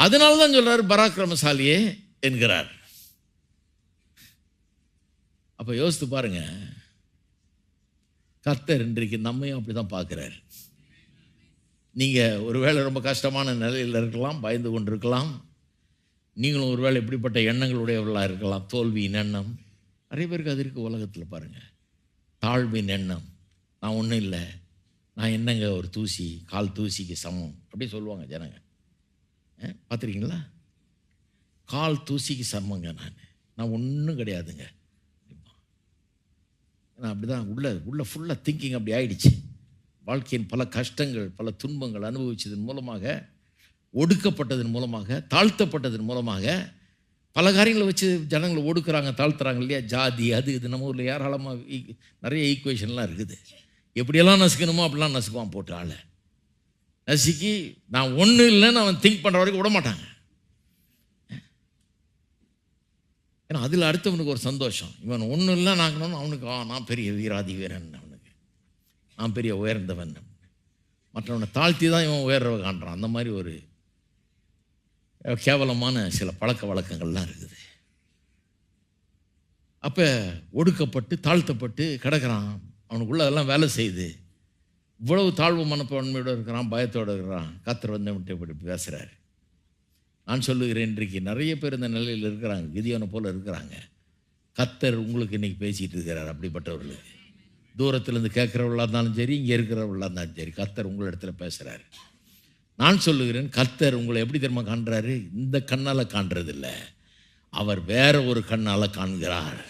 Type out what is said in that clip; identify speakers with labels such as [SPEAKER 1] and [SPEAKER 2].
[SPEAKER 1] அதனால தான் சொல்றாரு பராக்கிரமசாலியே என்கிறார். அப்போ யோசித்து பாருங்க, கர்த்தர் இன்றைக்கு நம்மையும் அப்படி தான் பார்க்குறாரு. நீங்கள் ஒருவேளை ரொம்ப கஷ்டமான நிலையில் இருக்கலாம், பயந்து கொண்டு இருக்கலாம். நீங்களும் ஒருவேளை இப்படிப்பட்ட எண்ணங்களுடையவர்களாக இருக்கலாம். தோல்வியின் எண்ணம் நிறைய பேருக்கு அது இருக்குது உலகத்தில். பாருங்கள், தாழ்வின் எண்ணம், நான் ஒன்றும் இல்லை, நான் என்னங்க ஒரு தூசி, கால் தூசிக்கு சமம் அப்படி சொல்லுவாங்க ஜனங்க. பார்த்துருக்கீங்களா? கால் தூசிக்கு சமங்க, நான் ஒன்றும் கிடையாதுங்க. அப்படி தான் உள்ள ஃபுல்லாக திங்கிங் அப்படி ஆயிடுச்சு. வாழ்க்கையின் பல கஷ்டங்கள், பல துன்பங்கள் அனுபவிச்சதன் மூலமாக, ஒடுக்கப்பட்டதன் மூலமாக, தாழ்த்தப்பட்டதன் மூலமாக பல காரியங்களை வச்சு ஜனங்களை ஒடுக்குறாங்க, தாழ்த்துறாங்க இல்லையா? ஜாதி, அது இது. நம்ம ஊரில் ஏராளமாக நிறைய ஈக்குவேஷன்லாம் இருக்குது. எப்படியெல்லாம் நசுக்கணுமோ அப்படிலாம் நசுக்குவான் போட்டு ஆளை நசுக்கி. நான் ஒன்றும் இல்லைன்னு அவன் திங்க் பண்ணுற வரைக்கும் விட மாட்டாங்க. ஏன்னா அதில் அடுத்தவனுக்கு ஒரு சந்தோஷம். இவன் ஒன்றும் இல்லை நாங்கன்னு அவனுக்கு, நான் பெரிய வீராதி வீரன், அவனுக்கு நான் பெரிய உயர்ந்தவன். மற்றவனை தாழ்த்தி தான் இவன் உயர்றவ காண்றான். அந்த மாதிரி ஒரு கேவலமான சில பழக்க வழக்கங்கள்லாம் இருக்குது. அப்போ ஒடுக்கப்பட்டு தாழ்த்தப்பட்டு கிடக்கிறான். அவனுக்குள்ள அதெல்லாம் வேலை செய்யுது. இவ்வளவு தாழ்வு மனப்பான்மையோடு இருக்கிறான், பயத்தோடு இருக்கிறான். கர்த்தர் வந்து விட்டு இப்படி பேசுகிறார். நான் சொல்லுகிறேன், இன்றைக்கு நிறைய பேர் இந்த நிலையில் இருக்கிறாங்க, கிதியோனை போல் இருக்கிறாங்க. கர்த்தர் உங்களுக்கு இன்றைக்கி பேசிகிட்டு இருக்கிறார். அப்படிப்பட்டவர்களுக்கு தூரத்துலேருந்து கேட்குறவர்களாக இருந்தாலும் சரி, இங்கே இருக்கிறவர்களாக இருந்தாலும் சரி, கர்த்தர் உங்களிடத்தில் பேசுகிறார். நான் சொல்லுகிறேன், கர்த்தர் உங்களை எப்படி தெரியுமா காண்றாரு? இந்த கண்ணால் காண்றதில்லை, அவர் வேற ஒரு கண்ணால் காண்கிறார்.